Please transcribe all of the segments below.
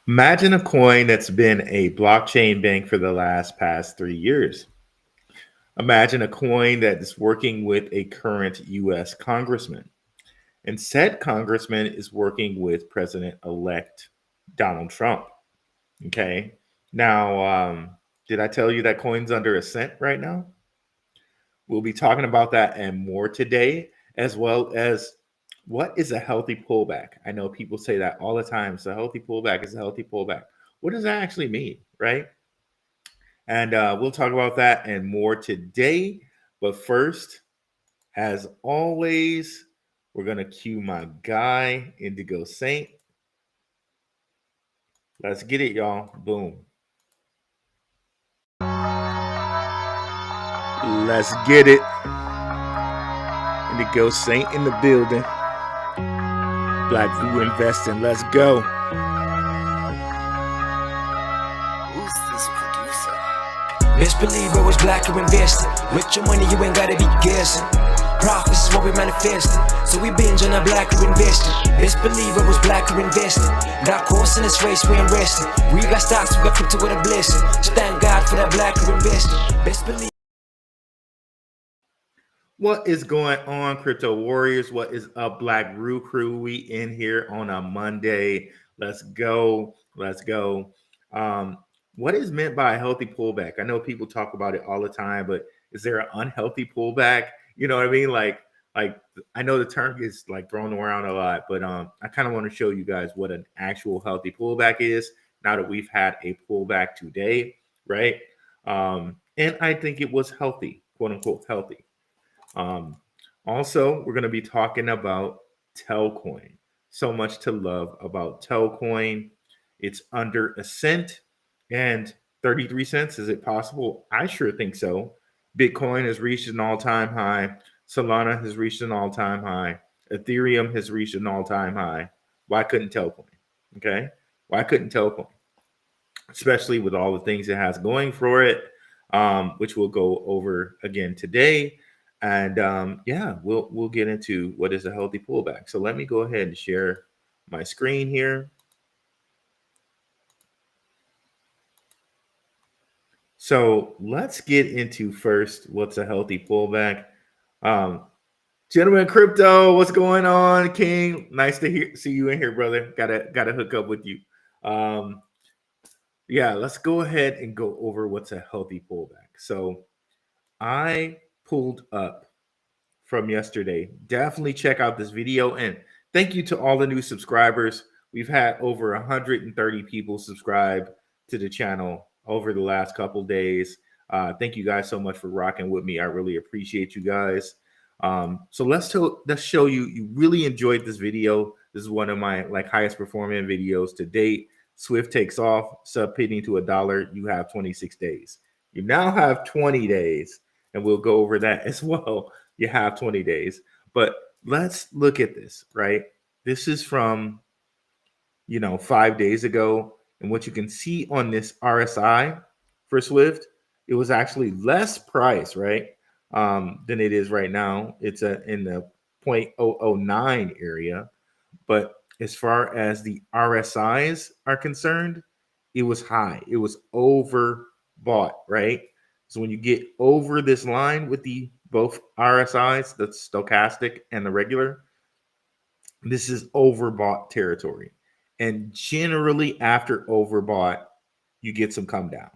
Imagine a coin that's been a blockchain bank for the past 3 years. Imagine a coin that is working with a current US congressman. And said congressman is working with President elect Donald Trump. Okay. Now, did I tell you that coin's under a cent right now? We'll be talking about that and more today, as well as what is a healthy pullback. I know people say that all the time. So, a healthy pullback is a healthy pullback. What does that actually mean, right? And we'll talk about that and more today. But first, as always, we're going to cue my guy, Indigo Saint. Let's get it, y'all. Boom. Let's get it. Indigo Saint in the building. Black View Investing. Let's go. Who's this producer? Best believe I was black or invested. With your money, you ain't gotta be guessing. Profits is what we manifested. So we binge on that black or invested. Best believe I was black or invested. Got course in this race, we ain't resting. We got stocks, we got crypto with a blessing. So thank God for that black or invested. Best believe. What is going on, crypto warriors? What is up, Black Rue crew? We in here on a Monday. Let's go. Let's go. What is meant by a healthy pullback? I know people talk about it all the time, but is there an unhealthy pullback? You know what I mean? Like I know the term gets like thrown around a lot, but I kind of want to show you guys what an actual healthy pullback is now that we've had a pullback today, right? And I think it was healthy, quote unquote healthy. Also, we're going to be talking about Telcoin. So much to love about Telcoin. It's under a cent and 33 cents. Is it possible? I sure think so. Bitcoin has reached an all-time high. Solana has reached an all-time high. Ethereum has reached an all-time high. Why couldn't Telcoin? Okay. Why couldn't Telcoin? Especially with all the things it has going for it, which we'll go over again today. And yeah, we'll get into what is a healthy pullback. So let me go ahead and share my screen here. So let's get into first what's a healthy pullback. Gentlemen crypto, what's going on? King, nice to see you in here, brother. Gotta hook up with you. Yeah, let's go ahead and go over what's a healthy pullback. So I pulled up from yesterday. Definitely check out this video, and thank you to all the new subscribers. We've had over 130 people subscribe to the channel over the last couple days. Thank you guys so much for rocking with me. I really appreciate you guys. So let's show you. You really enjoyed this video. This is one of my highest performing videos to date. Swift takes off, sub hitting to $1. You have 26 days. You now have 20 days, and we'll go over that as well. You have 20 days. But let's look at this, right? This is from, 5 days ago. And what you can see on this RSI for Swift, it was actually less price, right, than it is right now. It's in the 0.009 area. But as far as the RSIs are concerned, it was high. It was overbought, right? So when you get over this line with the both RSIs, the stochastic and the regular, this is overbought territory. And generally after overbought, you get some come down.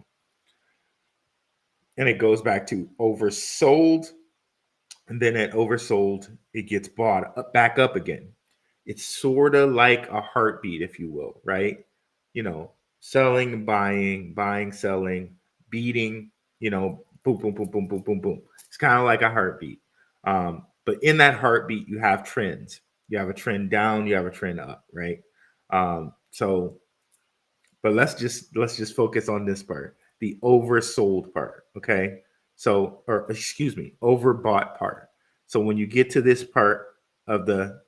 And it goes back to oversold. And then at oversold, it gets bought up, back up again. It's sort of like a heartbeat, if you will, right? Selling, buying, selling, beating, boom, boom, boom, boom, boom, boom, boom. It's kind of like a heartbeat. But in that heartbeat, you have trends. You have a trend down, you have a trend up, right? But let's just focus on this part, the oversold part, okay? So, or excuse me, overbought part. So when you get to this part of the,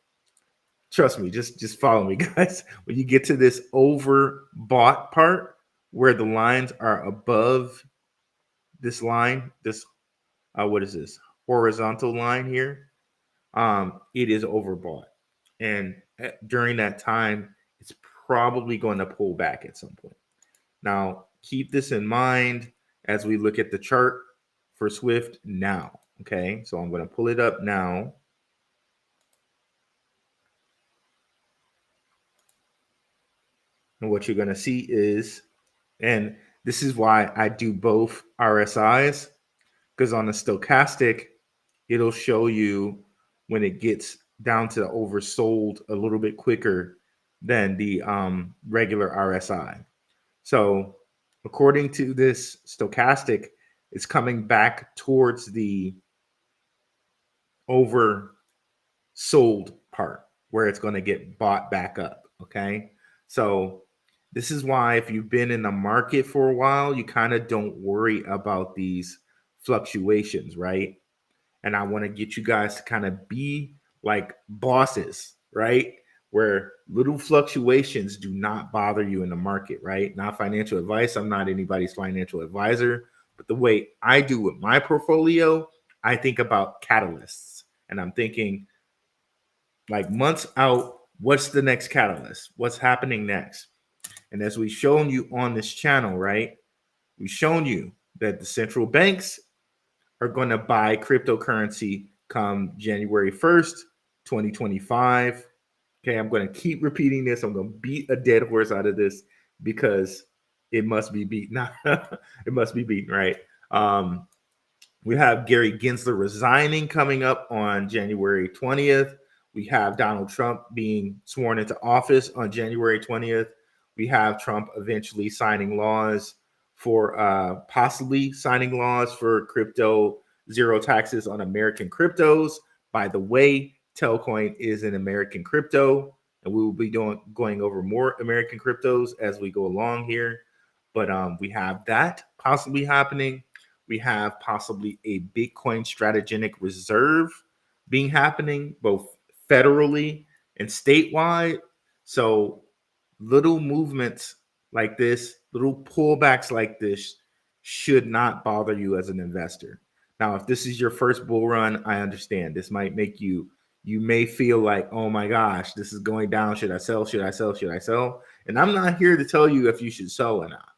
trust me, just follow me, guys. When you get to this overbought part where the lines are above this line, this what is this horizontal line here? It is overbought, and during that time, it's probably going to pull back at some point. Now, keep this in mind as we look at the chart for SWFT now. Okay, so I'm going to pull it up now. And what you're going to see is, and this is why I do both RSIs, because on the stochastic, it'll show you when it gets down to the oversold a little bit quicker than the regular RSI. So according to this stochastic, it's coming back towards the oversold part where it's going to get bought back up. Okay. So this is why if you've been in the market for a while, you kind of don't worry about these fluctuations, right? And I want to get you guys to kind of be like bosses, right? Where little fluctuations do not bother you in the market, right? Not financial advice. I'm not anybody's financial advisor, but the way I do with my portfolio, I think about catalysts, and I'm thinking like months out, what's the next catalyst? What's happening next? And as we've shown you on this channel, right? We've shown you that the central banks are going to buy cryptocurrency come January 1st, 2025. Okay, I'm going to keep repeating this. I'm going to beat a dead horse out of this because it must be beaten. It must be beaten, right? We have Gary Gensler resigning coming up on January 20th. We have Donald Trump being sworn into office on January 20th. We have Trump eventually signing laws for possibly signing laws for crypto zero taxes on American cryptos. By the way, Telcoin is an American crypto, and we will be going over more American cryptos as we go along here. But we have that possibly happening. We have possibly a Bitcoin strategic reserve being happening both federally and statewide. So little movements like this, little pullbacks like this should not bother you as an investor. Now, if this is your first bull run, I understand. This might make you may feel like, oh my gosh, this is going down. Should I sell? Should I sell? Should I sell? And I'm not here to tell you if you should sell or not.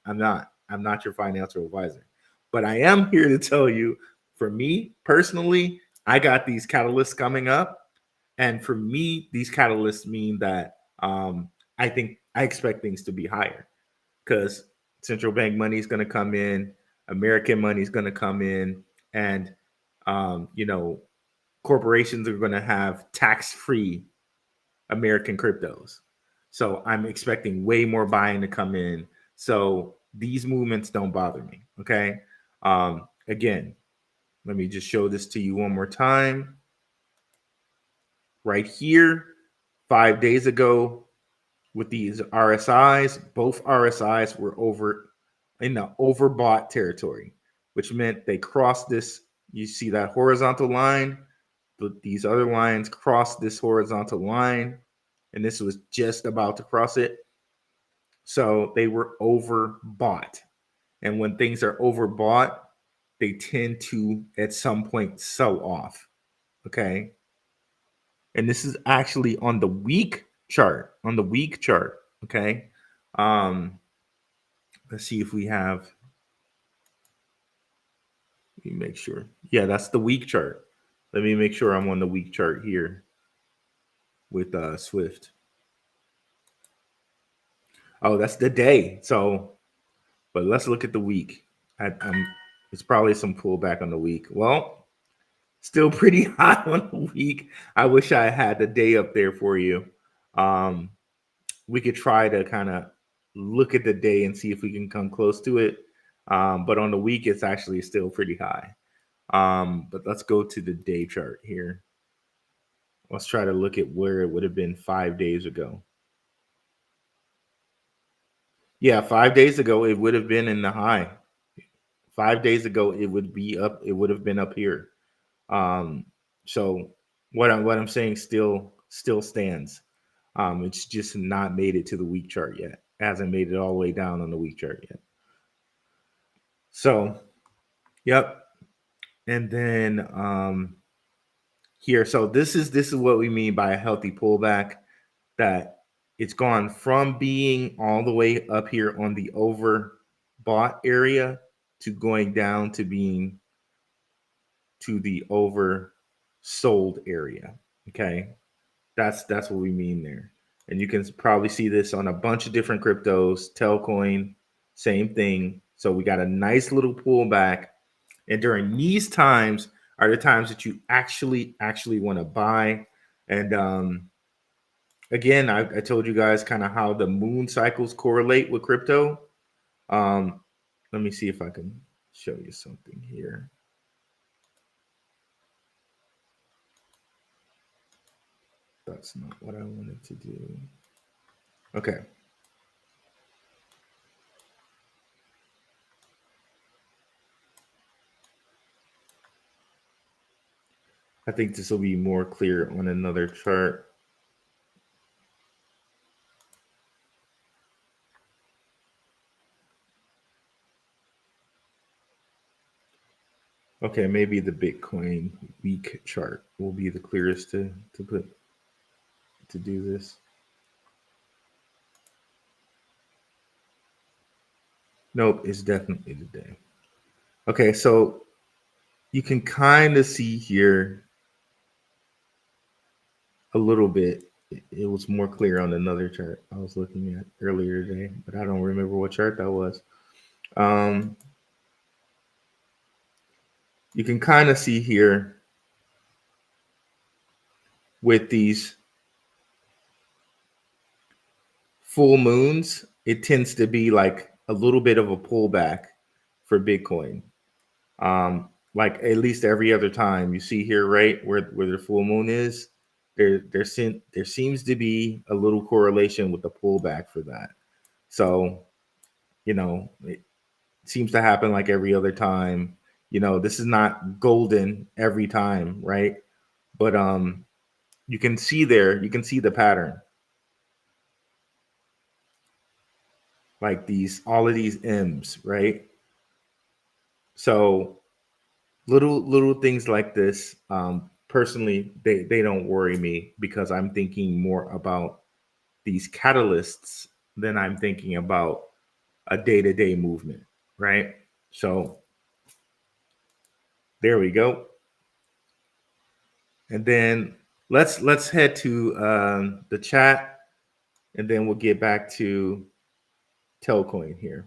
I'm not your financial advisor. But I am here to tell you, for me personally, I got these catalysts coming up. And for me, these catalysts mean that I expect things to be higher because central bank money is going to come in, American money is going to come in, and corporations are going to have tax-free American cryptos. So I'm expecting way more buying to come in. So these movements don't bother me. Okay. Again, let me just show this to you one more time. Right here, 5 days ago, with these RSIs, both RSIs were over in the overbought territory, which meant they crossed this. You see that horizontal line, but these other lines crossed this horizontal line, and this was just about to cross it. So they were overbought. And when things are overbought, they tend to at some point sell off. Okay. And this is actually on the week chart. Okay. Let's see if we have. Let me make sure. Yeah, that's the week chart. Let me make sure I'm on the week chart here with SWFT. Oh, that's the day. So, but let's look at the week. It's probably some pullback on the week. Well, still pretty high on the week. I wish I had the day up there for you. We could try to kind of look at the day and see if we can come close to it. But on the week, it's actually still pretty high. But let's go to the day chart here. Let's try to look at where it would have been 5 days ago. Yeah, 5 days ago, it would have been in the high. 5 days ago, it would be up. It would have been up here. So what I'm saying still stands. It's just not made it to the week chart yet. It hasn't made it all the way down on the week chart yet. So, yep. And then here, so this is what we mean by a healthy pullback. That it's gone from being all the way up here on the overbought area to going down to being to the oversold area. Okay, that's what we mean there. And you can probably see this on a bunch of different cryptos. Telcoin, same thing. So we got a nice little pullback, and during these times are the times that you actually want to buy. And again, I told you guys kind of how the moon cycles correlate with crypto. Let me see if I can show you something here. That's not what I wanted to do. Okay. I think this will be more clear on another chart. Okay, maybe the Bitcoin week chart will be the clearest to do this. Nope, it's definitely the day. Okay, so you can kind of see here a little bit. It was more clear on another chart I was looking at earlier today, but I don't remember what chart that was. You can kind of see here with these full moons, it tends to be like a little bit of a pullback for Bitcoin. Like at least every other time you see here, right where the full moon is, there seems to be a little correlation with the pullback for that. So, it seems to happen like every other time. This is not golden every time, right? But you can see the pattern. Like all of these M's, right? So little things like this, personally, they don't worry me because I'm thinking more about these catalysts than I'm thinking about a day-to-day movement, right? So there we go. And then let's head to the chat, and then we'll get back to Telcoin here.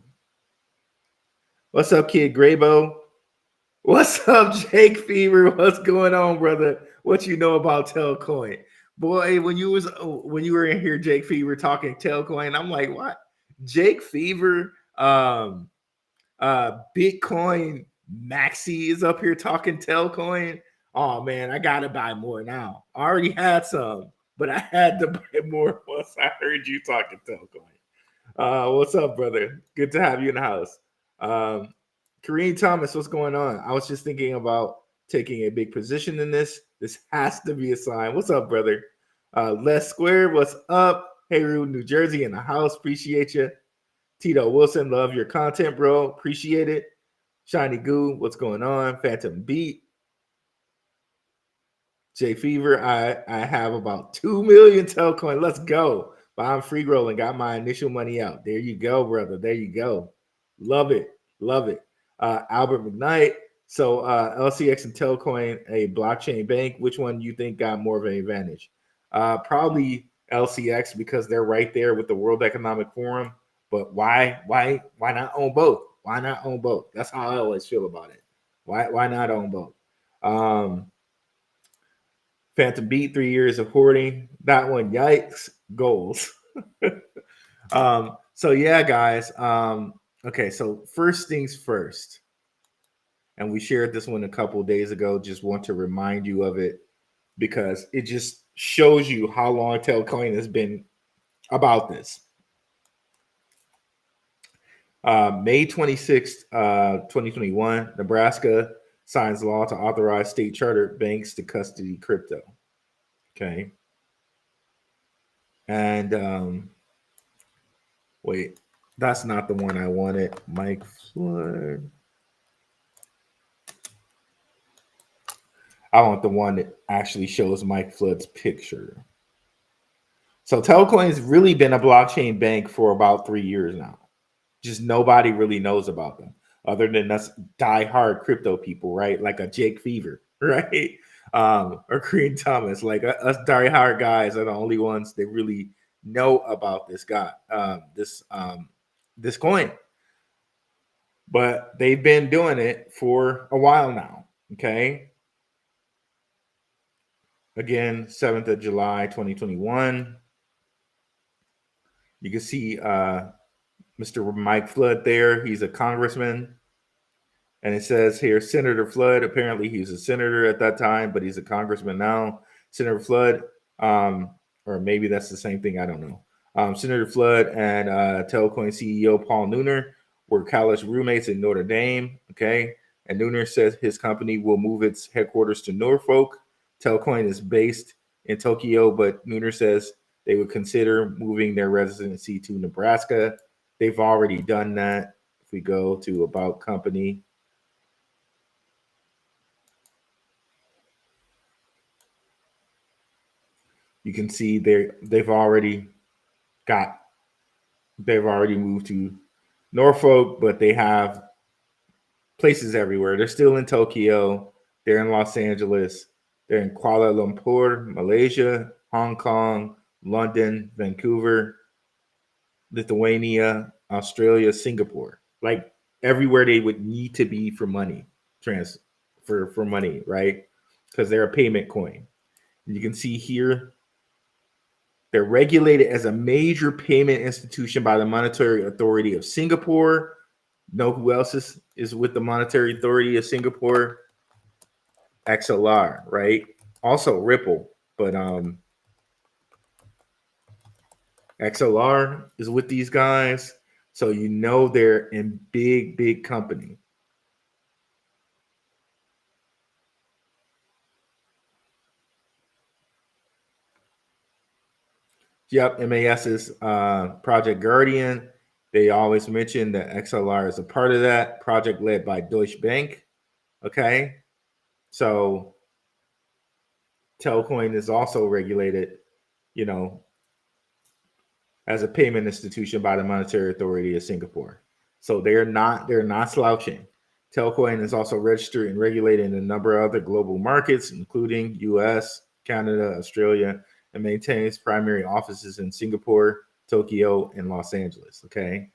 What's up, Kid Graybo? What's up, Jake Fever? What's going on, brother? What you know about Telcoin? Boy, when you were in here, Jake Fever talking Telcoin, I'm like, what? Jake Fever, Bitcoin Maxi is up here talking Telcoin. Oh man, I gotta buy more now. I already had some, but I had to buy more once I heard you talking Telcoin. What's up, brother? Good to have you in the house. Kareem Thomas, what's going on? I was just thinking about taking a big position in this. This has to be a sign. What's up, brother? Les Square, what's up? Haywood, New Jersey in the house. Appreciate you. Tito Wilson, love your content, bro. Appreciate it. Shiny Goo, what's going on? Phantom Beat. J Fever, I have about 2 million Telcoin. Let's go. But I'm free rolling. Got my initial money out. There you go, brother. There you go. Love it. Love it. Albert McKnight. So LCX and Telcoin, a blockchain bank. Which one do you think got more of an advantage? Probably LCX because they're right there with the World Economic Forum. But why not own both? Why not own both? That's how I always feel about it. Why not own both? Phantom Beat, 3 years of hoarding. That one, yikes, goals. So yeah, guys. Okay, so first things first, and we shared this one a couple of days ago. Just want to remind you of it because it just shows you how long Telcoin has been about this. May 26th, 2021, Nebraska signs law to authorize state chartered banks to custody crypto. Okay. And wait, that's not the one I wanted. Mike Flood. I want the one that actually shows Mike Flood's picture. So Telcoin's really been a blockchain bank for about 3 years now. Just nobody really knows about them other than us diehard crypto people, right? Like a Jake Fever, right? Or Green Thomas, like us diehard guys are the only ones that really know about this guy, this coin. But they've been doing it for a while now. Okay. Again, 7th of July, 2021. You can see Mr. Mike Flood there. He's a congressman. And it says here, Senator Flood. Apparently, he was a senator at that time, but he's a congressman now. Senator Flood, or maybe that's the same thing. I don't know. Senator Flood and Telcoin CEO Paul Nooner were college roommates in Notre Dame. Okay. And Nooner says his company will move its headquarters to Norfolk. Telcoin is based in Tokyo, but Nooner says they would consider moving their residency to Nebraska. They've already done that. If we go to About Company, you can see they've already moved to Norfolk, but they have places everywhere. They're still in Tokyo. They're in Los Angeles. They're in Kuala Lumpur, Malaysia, Hong Kong, London, Vancouver, Lithuania, Australia, Singapore. Like everywhere they would need to be for money, for money, right? Because they're a payment coin. And you can see here they're regulated as a major payment institution by the Monetary Authority of Singapore. Know who else is with the Monetary Authority of Singapore? XLR, right? Also Ripple, but XLR is with these guys. So you know they're in big company. Yep, MAS's Project Guardian. They always mention that XLR is a part of that project led by Deutsche Bank. Okay, so Telcoin is also regulated, as a payment institution by the Monetary Authority of Singapore. So they're not slouching. Telcoin is also registered and regulated in a number of other global markets, including US, Canada, Australia, and maintains primary offices in Singapore, Tokyo, and Los Angeles. Okay.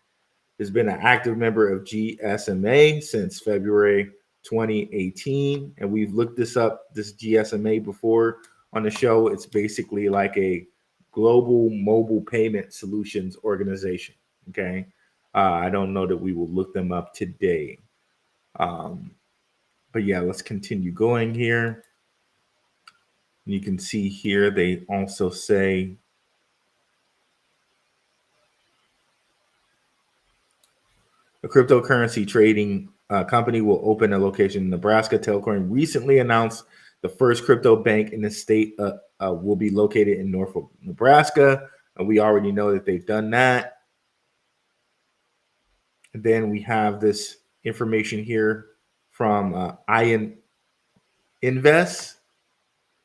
Has been an active member of GSMA since February 2018. And we've looked this GSMA before on the show. It's basically like a global mobile payment solutions organization. Okay. I don't know that we will look them up today. But yeah, let's continue going here. You can see here they also say a cryptocurrency trading company will open a location in Nebraska. Telcoin recently announced the first crypto bank in the state will be located in Norfolk, Nebraska. And we already know that they've done that. And then we have this information here from Invest.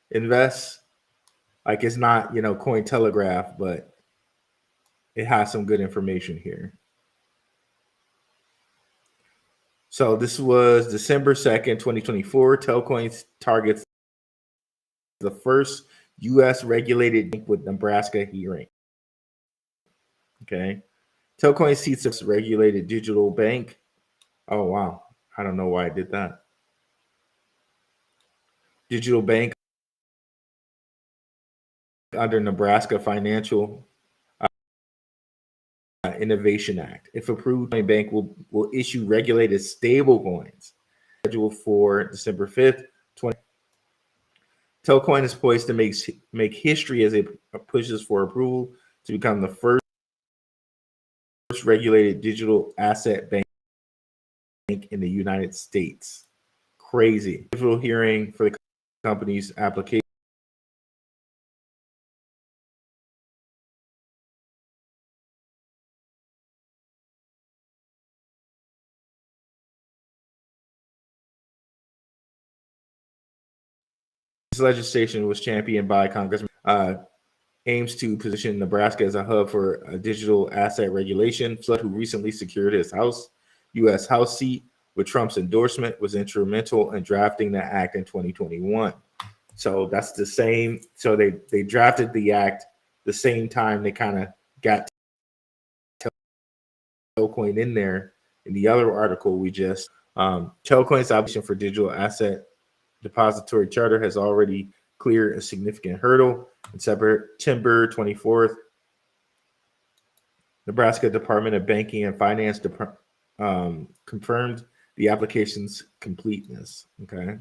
Like it's not, Cointelegraph, but it has some good information here. So this was December 2nd, 2024. Telcoin targets the first U.S. regulated bank with Nebraska hearing. Okay. Telcoin seats a regulated digital bank. Oh, wow. I don't know why I did that. Digital bank under Nebraska Financial Innovation Act. If approved, the bank will issue regulated stable coins. Scheduled for December 5th, 2020. Telcoin is poised to make history as it pushes for approval to become the first regulated digital asset bank in the United States. Crazy. Digital hearing for the company's application. This legislation was championed by Congressman aims to position Nebraska as a hub for a digital asset regulation. Flood, who recently secured his U.S. House seat with Trump's endorsement, was instrumental in drafting the act in 2021. So that's the same. So they drafted the act the same time they kind of got Telcoin in there. In the other article we just, Telcoin's application for digital asset depository charter has already cleared a significant hurdle. In September 24th, Nebraska Department of Banking and Finance confirmed the application's completeness. Okay.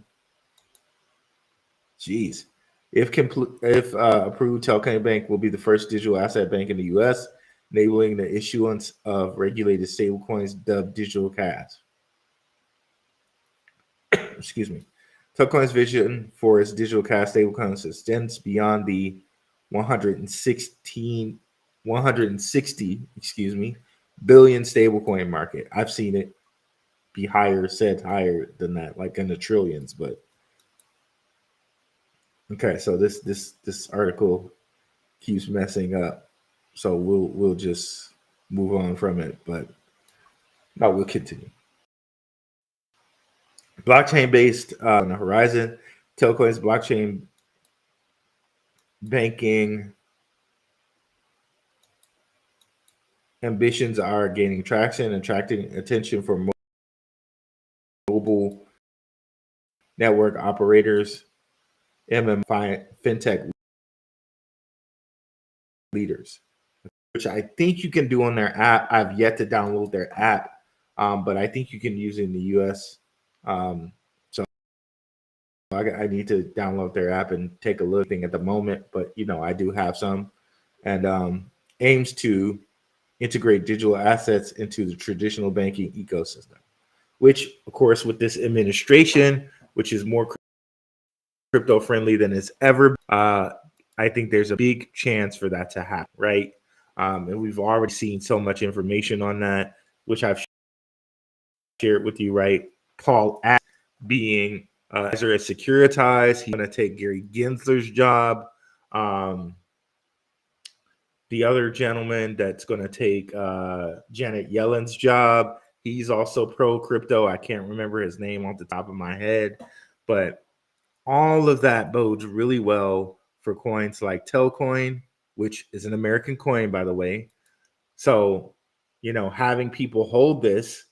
Jeez. If approved, Telcoin Bank will be the first digital asset bank in the U.S., enabling the issuance of regulated stablecoins dubbed digital cash. Excuse me. Telcoin's vision for its digital cash stablecoins extends beyond the 160 billion stablecoin market. I've seen it be said higher than that, like in the trillions. But okay, so this article keeps messing up, so we'll just move on from it. But no, we'll continue. Blockchain based on the horizon, Telcoin's blockchain banking ambitions are gaining traction, attracting attention from mobile network operators, fintech leaders, which I think you can do on their app. I've yet to download their app, but I think you can use it in the US. So I need to download their app and take a look at the moment, but I do have some, and aims to integrate digital assets into the traditional banking ecosystem, which of course with this administration, which is more crypto friendly than it's ever, I think there's a big chance for that to happen, right? And we've already seen so much information on that, which I've shared with you, right? Paul Act being as a securitized, he's going to take Gary Gensler's job. The other gentleman that's going to take Janet Yellen's job, he's also pro crypto. I can't remember his name off the top of my head, but all of that bodes really well for coins like Telcoin, which is an American coin, by the way. So, having people hold this,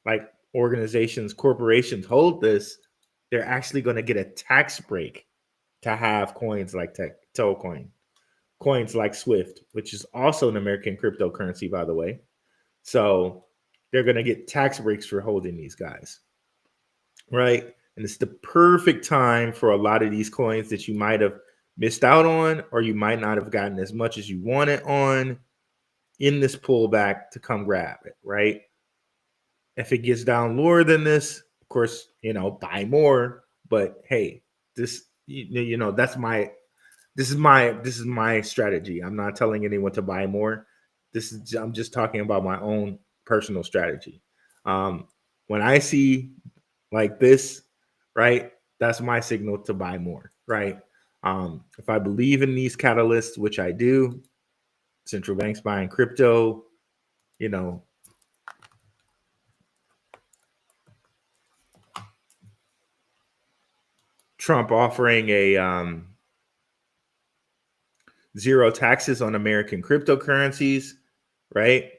like organizations, corporations hold this, they're actually going to get a tax break to have coins like Telcoin, coins like SWIFT, which is also an American cryptocurrency, by the way. So they're going to get tax breaks for holding these guys, right? And it's the perfect time for a lot of these coins that you might have missed out on, or you might not have gotten as much as you wanted on in this pullback to come grab it, right? If it gets down lower than this, of course, buy more. But hey, this is my strategy. I'm not telling anyone to buy more. I'm just talking about my own personal strategy. When I see like this, right, that's my signal to buy more, right? If I believe in these catalysts, which I do, central banks buying crypto, Trump offering a zero taxes on American cryptocurrencies, right?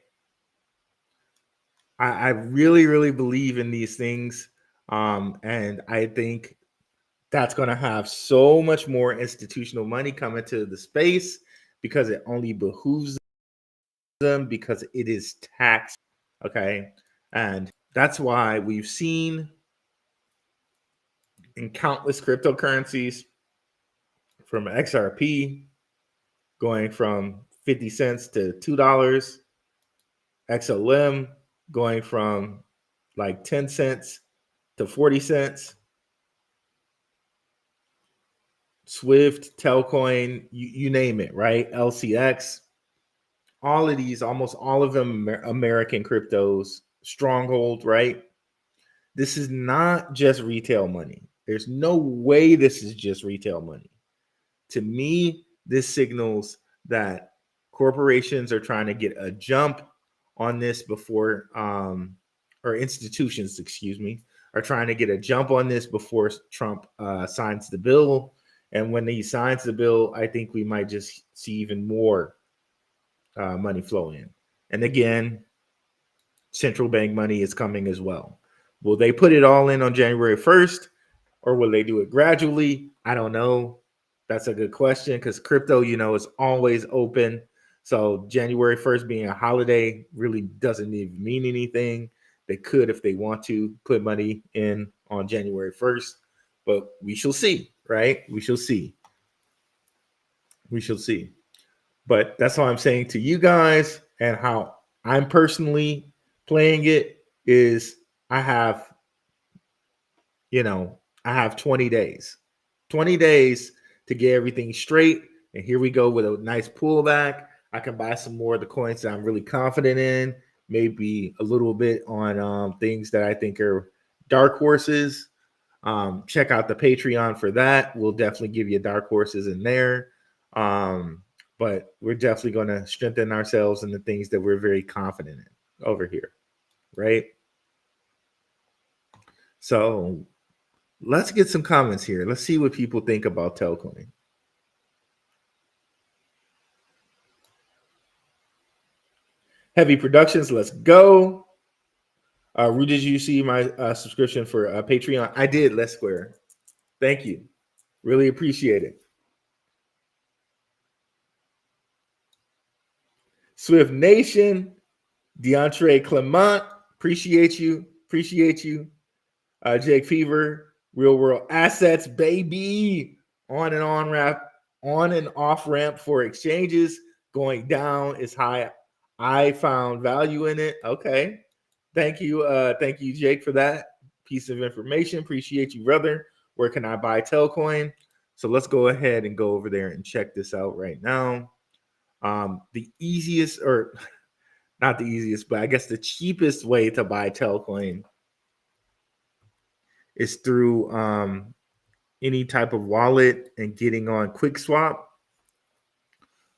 I really, really believe in these things. And I think that's going to have so much more institutional money coming to the space because it only behooves them because it is taxed. Okay. And that's why we've seen in countless cryptocurrencies from XRP going from 50 cents to $2, XLM going from like 10 cents to 40 cents, Swift, Telcoin, you name it, right? LCX, all of these, almost all of them American cryptos, stronghold, right? This is not just retail money. There's no way this is just retail money. To me, this signals that corporations are trying to get a jump on this before, or institutions, excuse me, are trying to get a jump on this before Trump signs the bill. And when he signs the bill, I think we might just see even more money flow in. And again, central bank money is coming as well. Will they put it all in on January 1st, or will they do it gradually? I don't know. That's a good question, because crypto, is always open. So January 1st being a holiday really doesn't even mean anything. They could, if they want to, put money in on January 1st, but we shall see, right? We shall see. We shall see. But that's all I'm saying to you guys, and how I'm personally playing it is I have 20 days. 20 days to get everything straight. And here we go with a nice pullback. I can buy some more of the coins that I'm really confident in, maybe a little bit on things that I think are dark horses. Check out the Patreon for that. We'll definitely give you dark horses in there. But we're definitely going to strengthen ourselves in the things that we're very confident in over here, right? So let's get some comments here. Let's see what people think about Telcoin. Heavy Productions, let's go. Rudy, did you see my subscription for Patreon? I did, Les Square. Thank you. Really appreciate it. Swift Nation, DeAndre Clement, appreciate you. Appreciate you. Jake Fever, Real World Assets, baby. On and off ramp for exchanges. Going down is high. I found value in it. Okay. Thank you, Jake, for that piece of information. Appreciate you, brother. Where can I buy Telcoin? So let's go ahead and go over there and check this out right now. The easiest, or not the easiest, but I guess the cheapest way to buy Telcoin is through any type of wallet and getting on QuickSwap.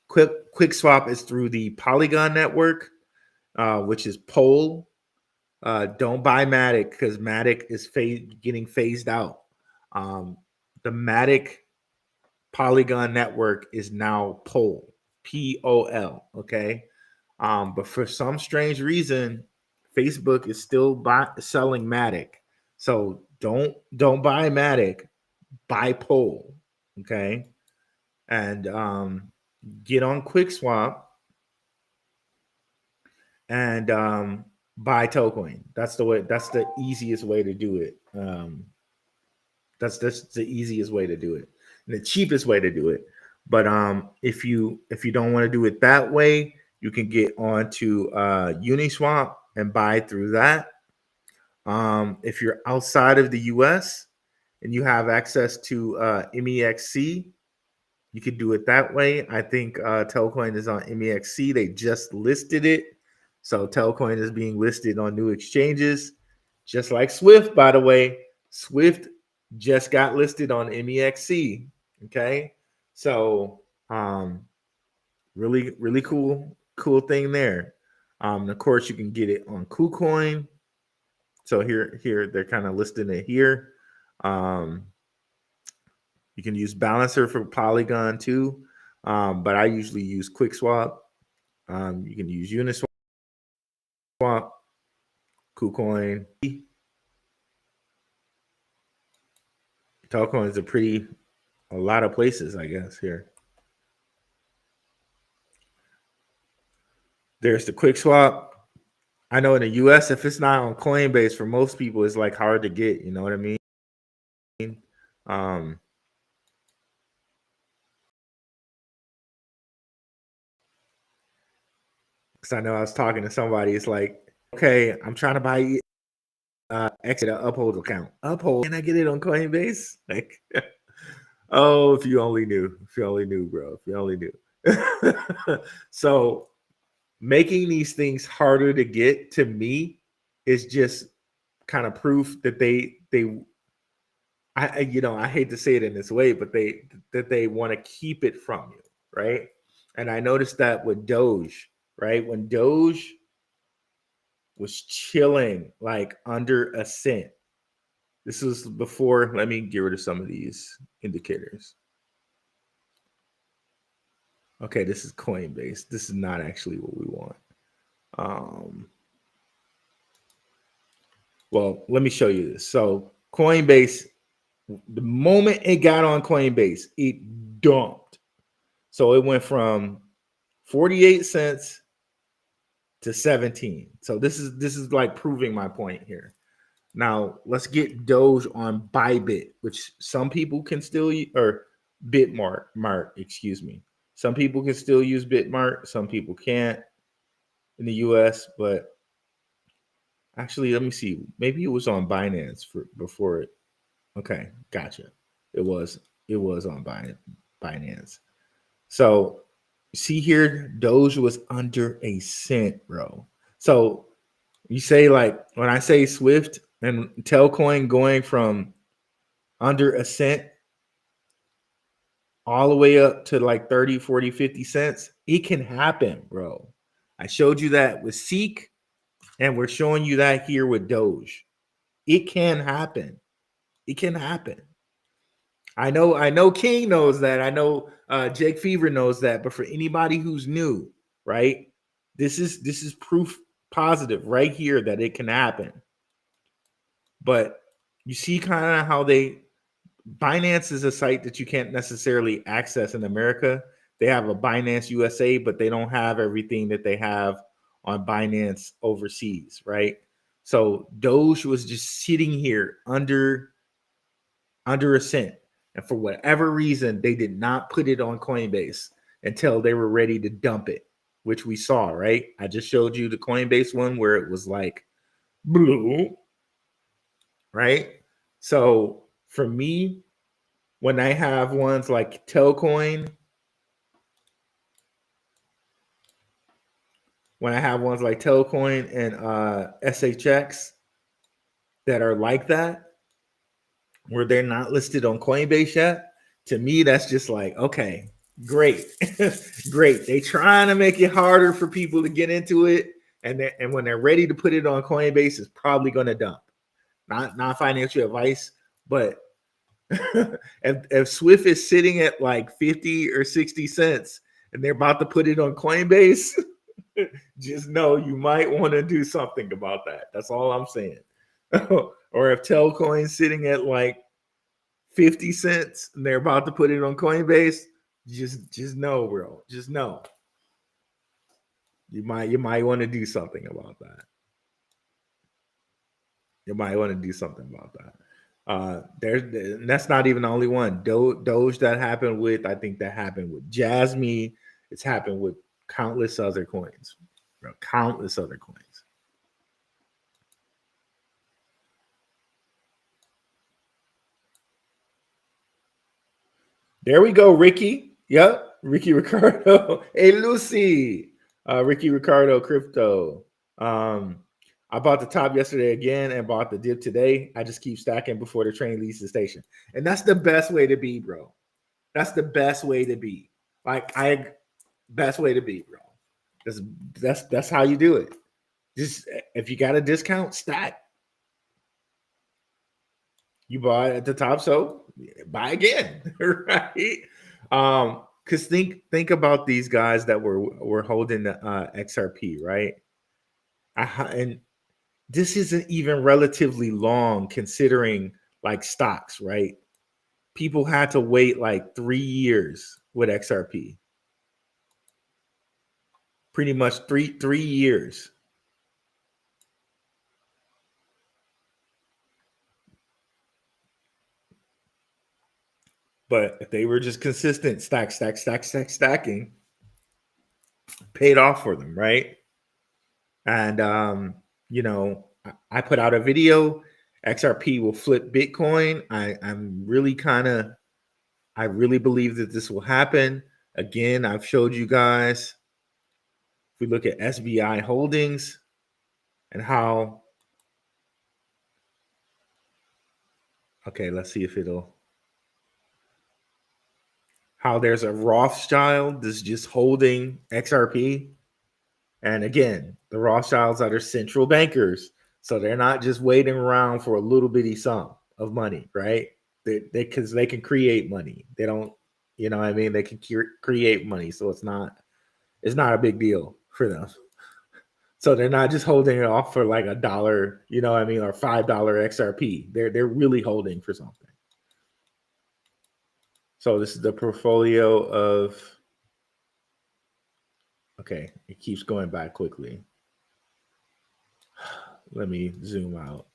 QuickSwap is through the Polygon network, which is Pole. Don't buy Matic, because Matic is getting phased out. The Matic Polygon network is now Pole, P-O-L. Okay, but for some strange reason, Facebook is still selling Matic. So don't buy Matic, buy Pole. Okay, and get on QuickSwap and buy Telcoin. That's the way. That's the easiest way to do it. That's the easiest way to do it, and the cheapest way to do it. But if you don't want to do it that way, you can get onto Uniswap and buy through that. If you're outside of the US and you have access to MEXC, you could do it that way. I think Telcoin is on MEXC. They just listed it. So Telcoin is being listed on new exchanges, just like Swift, by the way. Swift just got listed on MEXC. Okay. So really, really cool thing there. Of course, you can get it on KuCoin. So here they're kind of listing it here. You can use Balancer for Polygon too, but I usually use QuickSwap. You can use Uniswap, KuCoin. Telcoin is a lot of places, I guess, here. There's the QuickSwap. I know in the US, if it's not on Coinbase, for most people, it's like hard to get. You know what I mean? Because I know I was talking to somebody. It's like, okay, I'm trying to buy exit an Uphold account. Uphold, can I get it on Coinbase? Like, oh, if you only knew. If you only knew, bro. If you only knew. So making these things harder to get, to me, is just kind of proof that I hate to say it in this way, but they want to keep it from you, right? And I noticed that with Doge, right? When Doge was chilling like under a cent. This was before, let me get rid of some of these indicators. Okay, this is Coinbase. This is not actually what we want. Well, let me show you this. So Coinbase, the moment it got on Coinbase, it dumped. So it went from 48 cents to 17. So this is like proving my point here. Now let's get Doge on Bybit, which some people can still use, or Bitmart, excuse me. Some people can still use Bitmart, some people can't in the US, but actually let me see. Maybe it was on Binance for before it. Okay, gotcha. It was on Binance. So see here, Doge was under a cent, bro. So you say, like, when I say Swift and Telcoin going from under a cent all the way up to like 30, 40, 50 cents, it can happen, bro. I showed you that with Seek, and we're showing you that here with Doge. It can happen. It can happen. I know King knows that. I know Jake Fever knows that. But for anybody who's new, right? This is proof positive right here that it can happen. But you see kind of how Binance is a site that you can't necessarily access in America. They have a Binance USA, but they don't have everything that they have on Binance overseas, right? So Doge was just sitting here under a cent. And for whatever reason, they did not put it on Coinbase until they were ready to dump it, which we saw, right? I just showed you the Coinbase one where it was like blue, right? So for me, when I have ones like Telcoin, and SHX that are like that, where they're not listed on Coinbase yet, to me, that's just like, okay, great. Great. They trying to make it harder for people to get into it. And when they're ready to put it on Coinbase, it's probably going to dump. Not financial advice, but if Swift is sitting at like 50 or 60 cents and they're about to put it on Coinbase, just know you might want to do something about that. That's all I'm saying. Or if Telcoin's sitting at like 50 cents and they're about to put it on Coinbase, just know, bro. Just know. You might want to do something about that. That's not even the only one. Doge that happened with, I think that happened with Jasmine. It's happened with countless other coins, bro. Countless other coins. There we go, Ricky. Yep, Ricky Ricardo. Hey, Lucy. Ricky Ricardo Crypto. I bought the top yesterday again and bought the dip today. I just keep stacking before the train leaves the station. And that's the best way to be, bro. That's the best way to be. Best way to be, bro. That's how you do it. Just if you got a discount, stack. You buy at the top, so buy again, right? Because think about these guys that were holding the XRP, right? And this isn't even relatively long considering like stocks, right? People had to wait like 3 years with XRP. Pretty much three years. But if they were just consistent, stacking, paid off for them, right? And I put out a video. XRP will flip Bitcoin. I really believe that this will happen. Again, I've showed you guys. If we look at SBI Holdings and how, okay, let's see if how there's a Rothschild that's just holding XRP. And again, the Rothschilds are central bankers. So they're not just waiting around for a little bitty sum of money, right? Because they can create money. They don't, you know what I mean? They can create money. So it's not a big deal for them. So they're not just holding it off for like $1, you know what I mean, or $5 XRP. They're really holding for something. So this is the portfolio of, okay, it keeps going back quickly. Let me zoom out.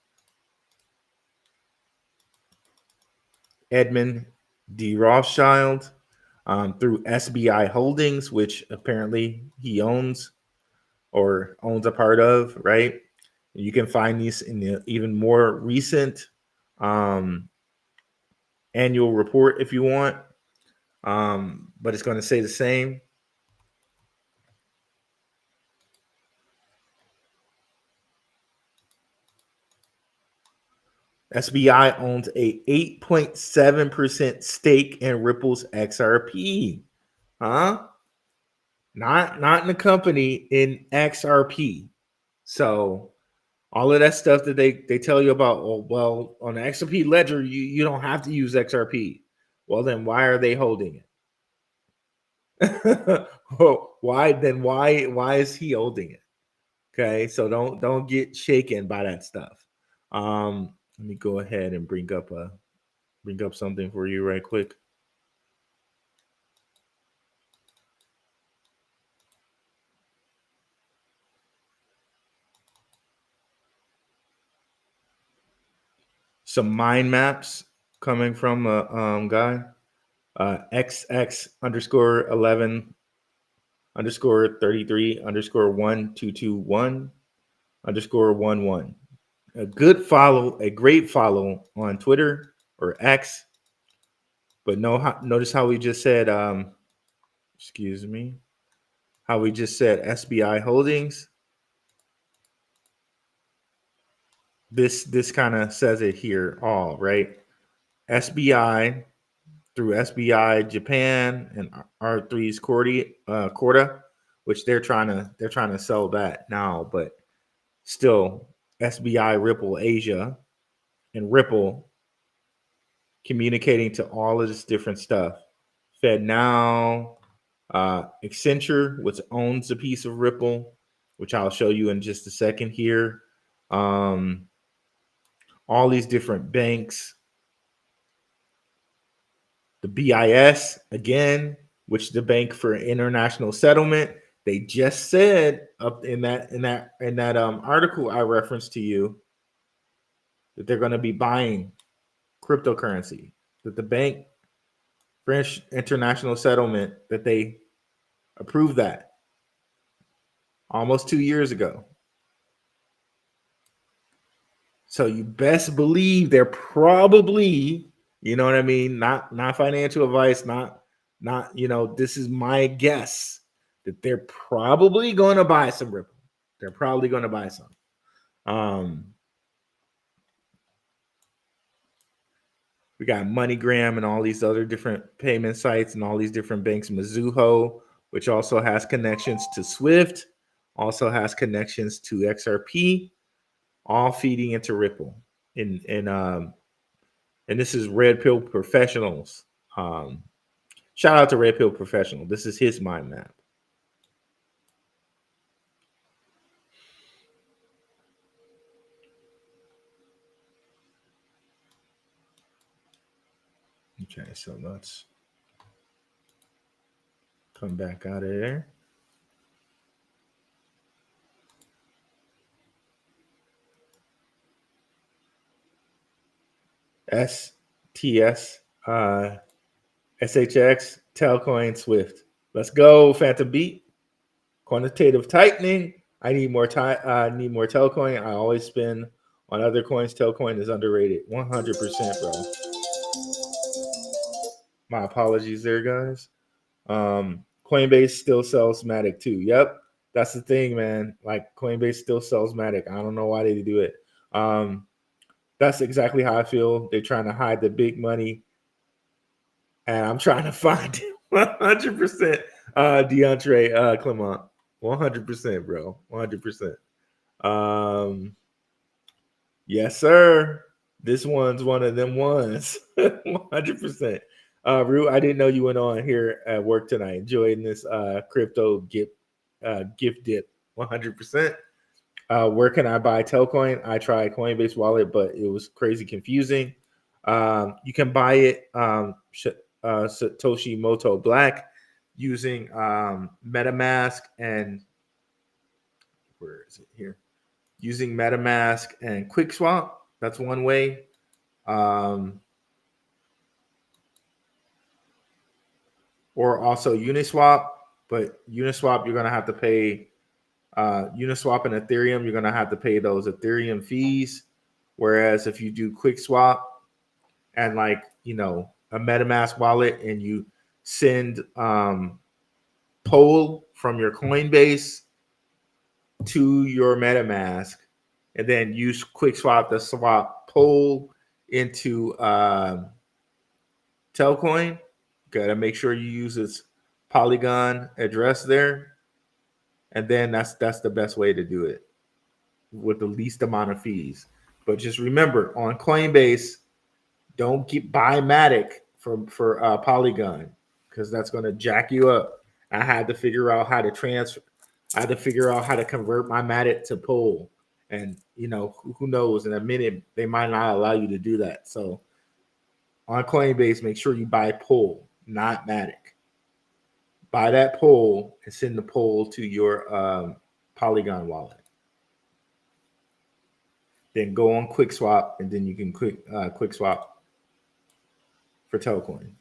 Edmund D. Rothschild through SBI Holdings, which apparently he owns or owns a part of, right? You can find these in the even more recent annual report if you want, but it's going to say the same. SBI owns a 8.7% stake in Ripple's XRP. Huh? Not in the company, in XRP. So all of that stuff that they tell you about, oh, well, on the XRP ledger, you don't have to use XRP. Well, then why are they holding it? Why is he holding it? Okay, so don't get shaken by that stuff. Let me go ahead and bring up something for you right quick. Some mind maps coming from a guy, XX_11_33_1221_11. A great follow on Twitter or X. But notice how we just said, excuse me, how we just said SBI Holdings. This kind of says it here all, right? SBI through SBI Japan and R3's Corda, which they're trying to sell that now, but still SBI Ripple Asia and Ripple communicating to all of this different stuff. FedNow, Accenture, which owns a piece of Ripple, which I'll show you in just a second here. All these different banks. The BIS, again, which the Bank for International Settlement, they just said up in that article I referenced to you that they're going to be buying cryptocurrency. That the Bank for International Settlement, that they approved that almost 2 years ago. So you best believe they're probably, you know what I mean? Not financial advice, not, this is my guess that they're probably going to buy some Ripple. They're probably going to buy some. We got MoneyGram and all these other different payment sites and all these different banks. Mizuho, which also has connections to SWIFT, also has connections to XRP, all feeding into Ripple. And this is Red Pill Professionals. Shout out to Red Pill Professional. This is his mind map. Okay, so let's come back out of there. STS, SHX, Telcoin, Swift. Let's go, Phantom Beat. Quantitative tightening. I need more Telcoin. I always spend on other coins. Telcoin is underrated. 100%, bro. My apologies there, guys. Coinbase still sells Matic too. Yep, that's the thing, man. Like Coinbase still sells Matic. I don't know why they do it. That's exactly how I feel. They're trying to hide the big money, and I'm trying to find 100%. DeAndre Clement. 100%, bro. 100%. Yes, sir. This one's one of them ones. 100%. Rue, I didn't know you went on here at work tonight enjoying this crypto gift dip. 100%. Where can I buy Telcoin? I tried Coinbase Wallet, but it was crazy confusing. You can buy it Satoshi Moto Black using MetaMask and where is it here? Using MetaMask and QuickSwap. That's one way. Or also Uniswap, but Uniswap you're gonna have to pay. Uniswap and Ethereum, you're gonna have to pay those Ethereum fees. Whereas if you do QuickSwap and a MetaMask wallet and you send Poll from your Coinbase to your MetaMask and then use QuickSwap to swap Poll into Telcoin, gotta make sure you use its Polygon address there, and then that's the best way to do it with the least amount of fees. But just remember, on Coinbase, don't buy Matic for Polygon because that's going to jack you up. I had to figure out how to transfer. I had to figure out how to convert my Matic to Poll, and who knows? In a minute, they might not allow you to do that. So on Coinbase, make sure you buy Poll, not Matic. Buy that Poll and send the Poll to your Polygon wallet. Then go on QuickSwap, and then you can QuickSwap for Telcoin.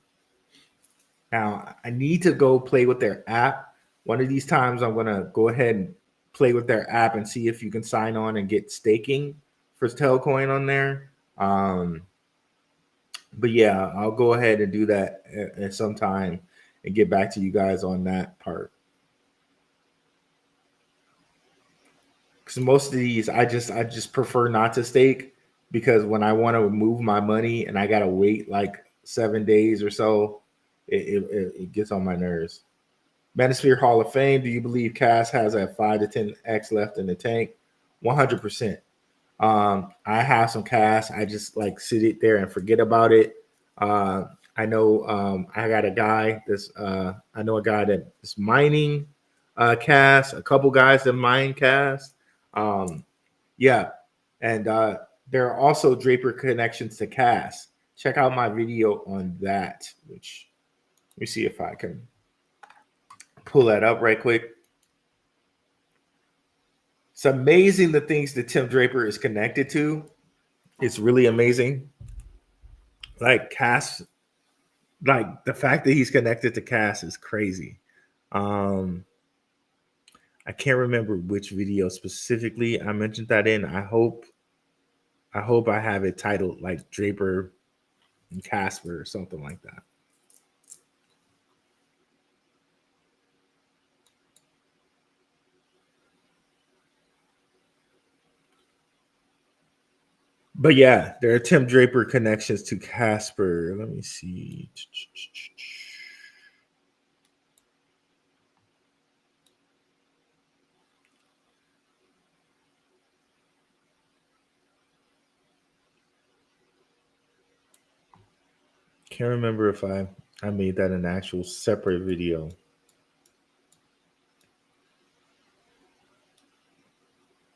Now, I need to go play with their app. One of these times, I'm going to go ahead and play with their app and see if you can sign on and get staking for Telcoin on there. But yeah, I'll go ahead and do that at some time and get back to you guys on that part. Because most of these, I just prefer not to stake, because when I want to move my money and I gotta wait like 7 days or so, it gets on my nerves. Metasphere Hall of Fame. Do you believe Cass has a 5 to 10x left in the tank? 100%. I have some Cass. I just sit it there and forget about it. I know I got a guy that's I know a guy that's mining Cass. A couple guys that mine Cass. Yeah, and there are also Draper connections to Cass. Check out my video on that. Which let me see if I can pull that up right quick. It's amazing the things that Tim Draper is connected to. It's really amazing. Like Cass, like the fact that he's connected to Cass is crazy. I can't remember which video specifically I mentioned that in. I hope I have it titled like Draper and Casper or something like that. But yeah, there are Tim Draper connections to Casper. Let me see. Can't remember if I made that an actual separate video.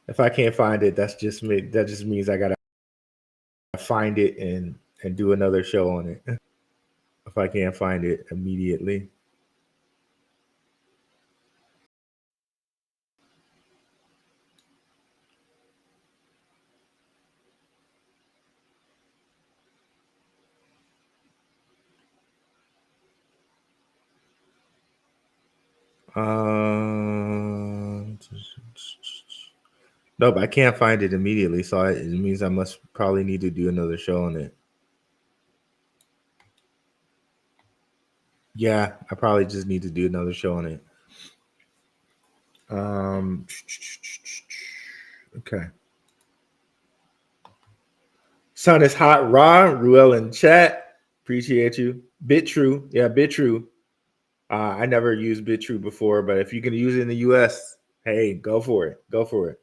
If I can't find it, that's just me. That just means I gotta find it and do another show on it. If I can't find it immediately. Nope, I can't find it immediately, so it means I must probably need to do another show on it. Yeah, I probably just need to do another show on it. Okay. Sun is hot, raw. Ruel in chat. Appreciate you. Bit true. Yeah, bit true. I never used BitTrue before, but if you can use it in the US, hey, go for it. Go for it.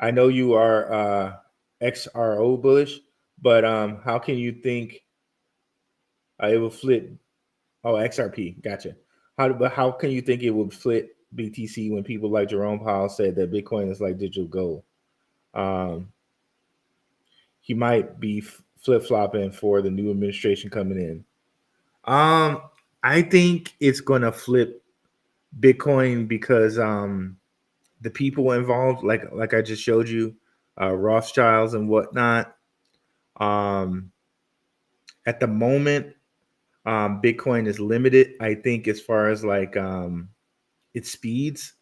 I know you are XRO bullish, but how can you think it will flip? Oh, XRP, gotcha. How can you think it would flip BTC when people like Jerome Powell said that Bitcoin is like digital gold? Um, he might be flip flopping for the new administration coming in. I think it's gonna flip Bitcoin because the people involved, like I just showed you, Rothschilds and whatnot. Um, at the moment, Bitcoin is limited. I think as far as like its speeds,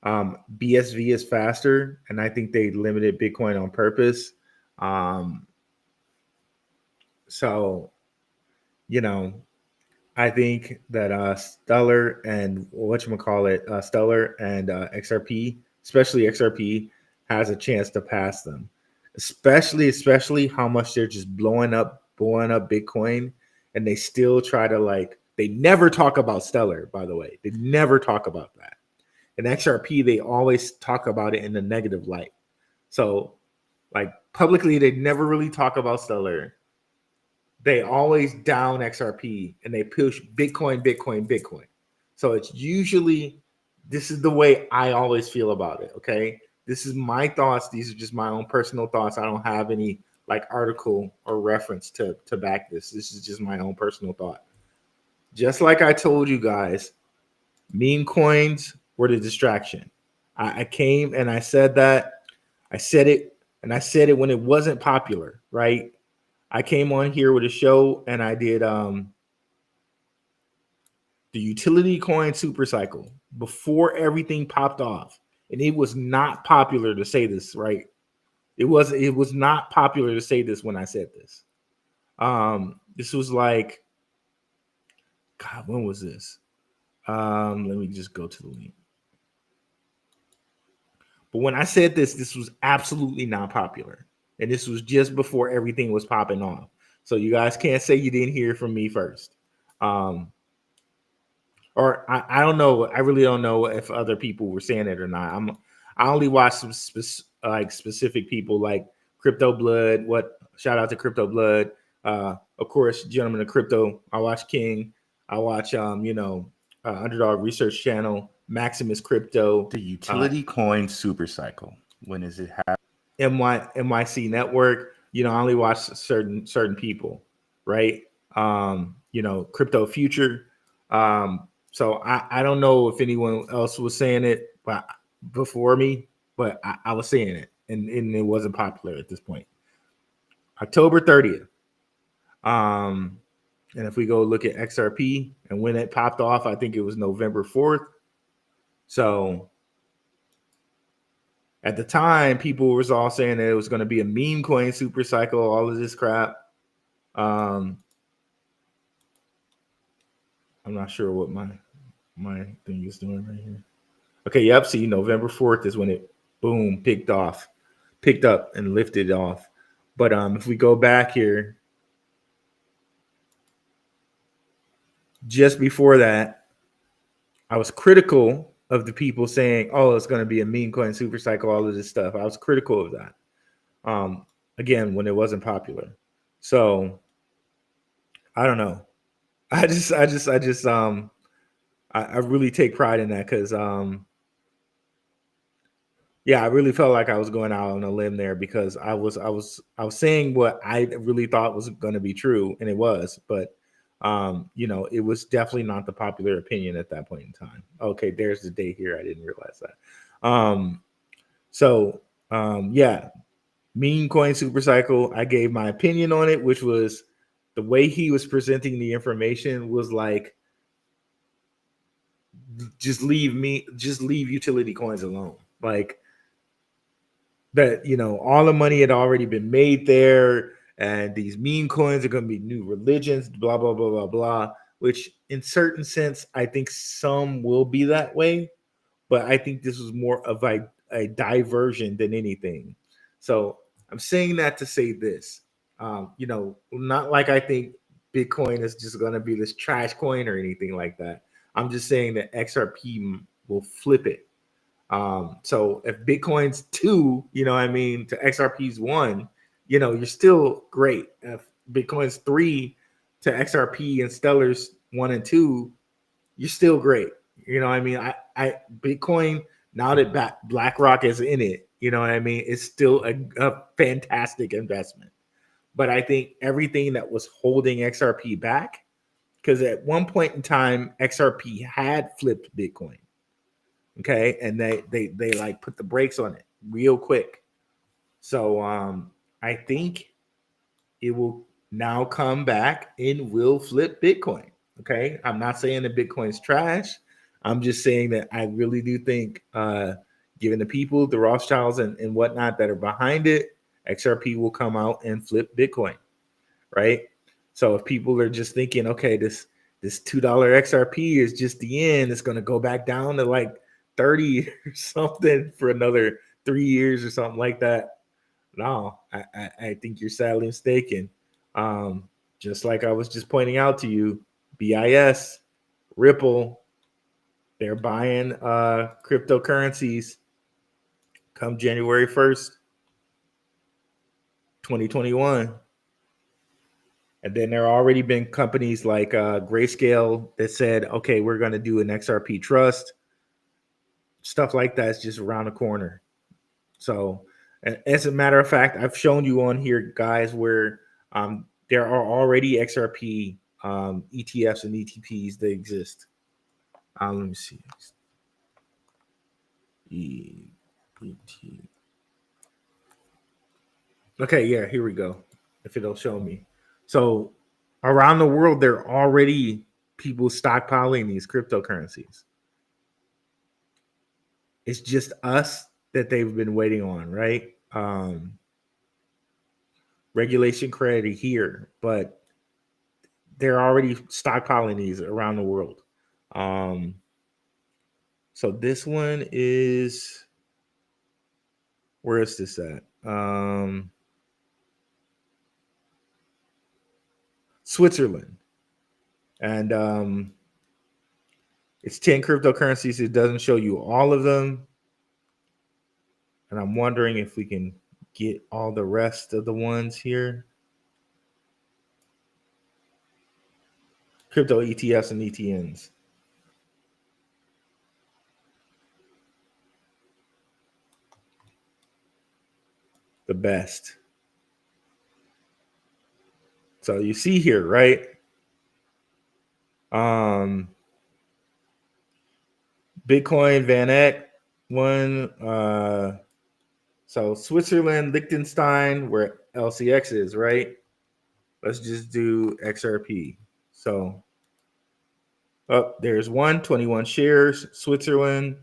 BSV is faster, and I think they limited Bitcoin on purpose. Um, so you know, I think that Stellar and Stellar and XRP, especially XRP, has a chance to pass them. Especially how much they're just blowing up Bitcoin, and they still try to like. They never talk about Stellar, by the way. They never talk about that. And XRP, they always talk about it in a negative light. So, like publicly, they never really talk about Stellar. They always down XRP and they push Bitcoin. So it's usually, this is the way I always feel about it. Okay. This is my thoughts. These are just my own personal thoughts. I don't have any like article or reference to back this. This is just my own personal thought. Just like I told you guys, meme coins were the distraction. I came and I said that. I said it, and I said it when it wasn't popular, right? I came on here with a show and I did the utility coin super cycle before everything popped off. And it was not popular to say this, right? It was not popular to say this when I said this. This was like, God, when was this? Let me just go to the link. But when I said this was absolutely not popular. And this was just before everything was popping off. So you guys can't say you didn't hear from me first. Or I don't know. I really don't know if other people were saying it or not. I only watch some specific people like Crypto Blood. Shout out to Crypto Blood. Of course, Gentlemen of Crypto. I watch King. I watch Underdog Research Channel, Maximus Crypto, the utility coin super cycle. When is it happening? MYC Network. I only watch certain people, right? Crypto Future. So I don't know if anyone else was saying it but before me, but I was saying it, and it wasn't popular at this point. October 30th. And if we go look at XRP and when it popped off, I think it was November 4th. So at the time, people was all saying that it was going to be a meme coin super cycle, all of this crap. I'm not sure what my thing is doing right here. Okay, yep. See, November 4th is when it boom picked up and lifted off. But if we go back here, just before that, I was critical of the people saying, "Oh, it's going to be a meme coin super cycle," all of this stuff. I was critical of that. Again, when it wasn't popular. So I don't know. I really take pride in that because I really felt like I was going out on a limb there because I was saying what I really thought was going to be true, and it was, but it was definitely not the popular opinion at that point in time. Okay, there's the date here. I didn't realize that. Meme coin super cycle. I gave my opinion on it, which was the way he was presenting the information was like, just leave utility coins alone. Like that, all the money had already been made there. And these meme coins are going to be new religions, blah, blah, blah, blah, blah, which in certain sense, I think some will be that way. But I think this was more of a diversion than anything. So I'm saying that to say this, not like I think Bitcoin is just going to be this trash coin or anything like that. I'm just saying that XRP will flip it. So if Bitcoin's 2, you know what I mean, to XRP's 1, you know, you're still great. If Bitcoin's 3 to XRP and Stellar's 1 and 2, you're still great. You know what I mean? I Bitcoin, now that BlackRock is in it, you know what I mean, it's still a fantastic investment. But I think everything that was holding XRP back, because at one point in time, XRP had flipped Bitcoin. Okay, and they like put the brakes on it real quick. So I think it will now come back and will flip Bitcoin. Okay, I'm not saying that Bitcoin's trash. I'm just saying that I really do think, given the people, the Rothschilds and whatnot that are behind it, XRP will come out and flip Bitcoin, right? So if people are just thinking, okay, this $2 XRP is just the end, it's going to go back down to like 30 or something for another 3 years or something like that. No, I think you're sadly mistaken. Just like I was just pointing out to you, BIS, Ripple, they're buying cryptocurrencies come January 1st, 2021. And then there already been companies like Grayscale that said, okay, we're going to do an XRP trust. Stuff like that is just around the corner. So as a matter of fact, I've shown you on here, guys, where there are already XRP ETFs and ETPs that exist. Let me see. ET. Okay, yeah, here we go. If it'll show me. So around the world, there are already people stockpiling these cryptocurrencies. It's just us that they've been waiting on, right? Regulation clarity here, but they're already stockpiling these around the world. So this one is, where is this at? Switzerland. And it's 10 cryptocurrencies. It doesn't show you all of them. And I'm wondering if we can get all the rest of the ones here. Crypto ETFs and ETNs. The best. So you see here, right? Bitcoin, Van Eck, one. So Switzerland, Liechtenstein, where LCX is, right? Let's just do XRP. So there's 21 shares, Switzerland,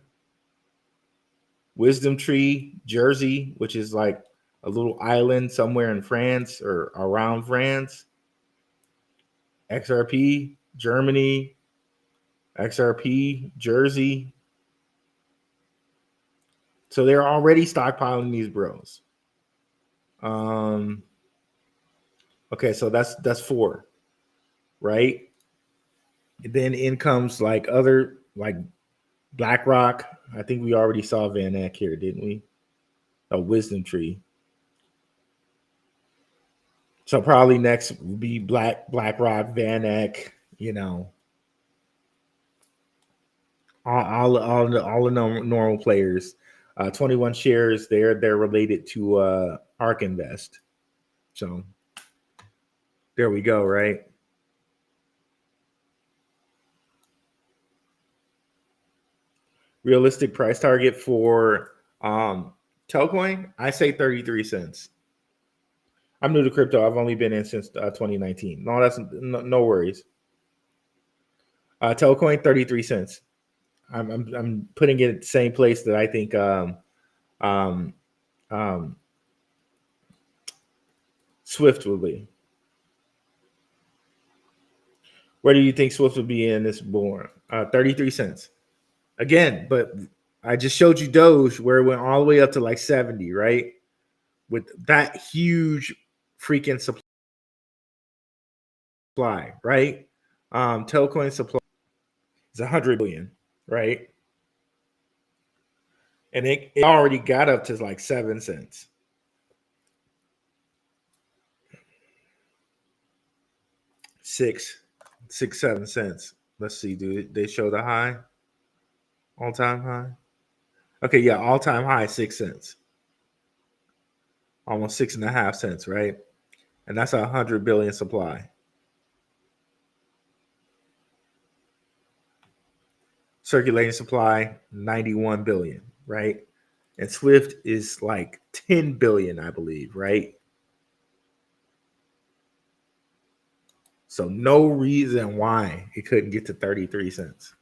Wisdom Tree, Jersey, which is like a little island somewhere in France or around France. XRP, Germany, XRP, Jersey. So they're already stockpiling these bros. Okay, so that's 4, right? And then in comes like other, like BlackRock. I think we already saw Van Eck here, didn't we? A Wisdom Tree. So probably next will be BlackRock, Van Eck, you know, all the normal players. 21 shares. They're related to ARK Invest. So there we go, right? Realistic price target for Telcoin, I say 33 cents. I'm new to crypto. I've only been in since 2019. No, that's no worries. Telcoin, 33 cents. I'm putting it at the same place that I think Swift will be. Where do you think Swift will be in this bull run? 33 cents. Again, but I just showed you Doge where it went all the way up to like 70, right? With that huge freaking supply. supply, right? Telcoin supply is 100 billion, right? And it already got up to like 7 cents. Six, 7 cents. Let's see. Do they show the high? All-time high? Okay, yeah, all-time high, 6 cents. Almost 6.5 cents, right? And that's 100 billion supply. Circulating supply, 91 billion, right? And SWIFT is like 10 billion, I believe, right? So no reason why it couldn't get to 33 cents.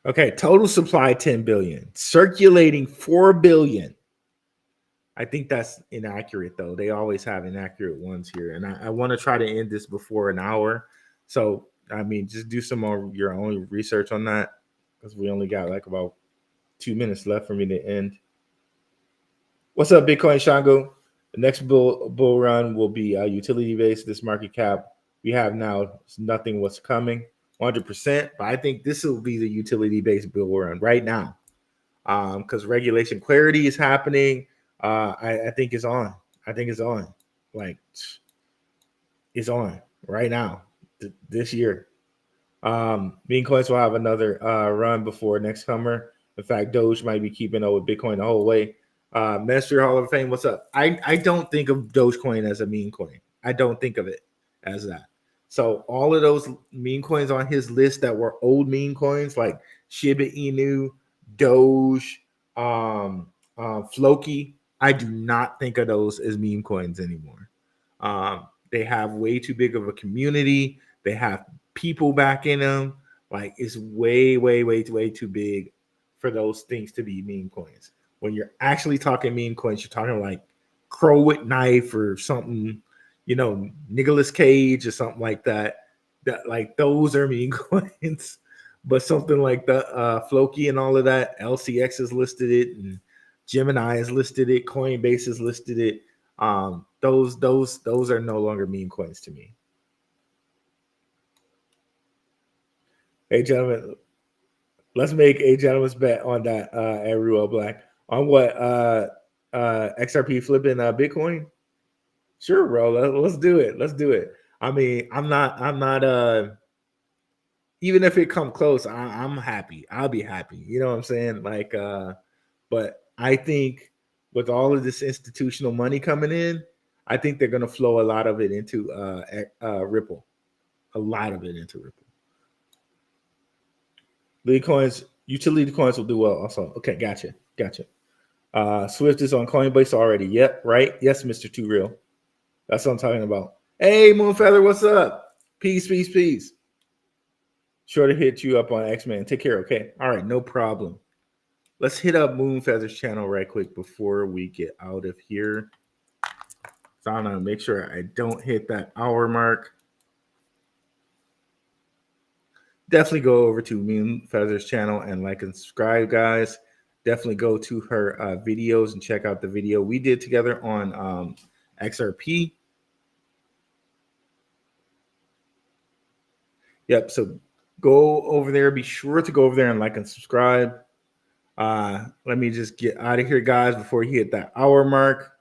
Okay, total supply 10 billion, circulating 4 billion. I think that's inaccurate though. They always have inaccurate ones here. And I want to try to end this before an hour. So, I mean, just do some more your own research on that because we only got like about 2 minutes left for me to end. What's up, Bitcoin Shango? The next bull run will be utility based. This market cap we have now is nothing what's coming 100%. But I think this will be the utility based bull run right now because regulation clarity is happening. I think it's on. I think it's on. Like it's on right now this year. Meme coins will have another run before next summer. In fact, Doge might be keeping up with Bitcoin the whole way. Ministry Hall of Fame, what's up? I don't think of Dogecoin as a meme coin. I don't think of it as that. So all of those meme coins on his list that were old meme coins like Shiba Inu, Doge, Floki, I do not think of those as meme coins anymore. They have way too big of a community. They have people back in them. Like it's way too big for those things to be meme coins. When you're actually talking meme coins, you're talking like Crow with Knife or something, you know, Nicolas Cage or something like that. That like those are meme coins. But something like the Floki and all of that, LCX has listed it, and Gemini has listed it, Coinbase has listed it. Those are no longer meme coins to me. Hey gentlemen, let's make a gentleman's bet on that at Ruel Black. On what XRP flipping Bitcoin? Sure, bro. Let's do it. Let's do it. I mean, I'm not even if it come close, I'm happy. I'll be happy. You know what I'm saying? Like but I think with all of this institutional money coming in, I think they're gonna flow a lot of it into Ripple. A lot of it into Ripple. Lead coins, utility coins will do well also. Okay, gotcha. Swift is on Coinbase already. Yep, right. Yes, Mr. Too Real. That's what I'm talking about. Hey, Moonfeather, what's up? Peace. Sure to hit you up on X-Men. Take care, okay? All right, no problem. Let's hit up Moonfeather's channel right quick before we get out of here. So I'm gonna make sure I don't hit that hour mark. Definitely go over to Moonfeather's channel and like and subscribe, guys. Definitely go to her videos and check out the video we did together on XRP. Yep. So go over there. Be sure to go over there and like and subscribe. Let me just get out of here, guys, before you hit that hour mark.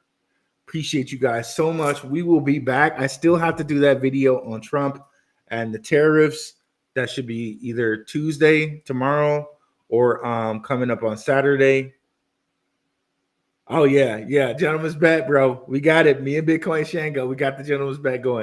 Appreciate you guys so much. We will be back. I still have to do that video on Trump and the tariffs. That should be either Tuesday, tomorrow, or coming up on Saturday. Oh, yeah. Gentleman's bet, bro. We got it. Me and Bitcoin Shango, we got the gentleman's bet going.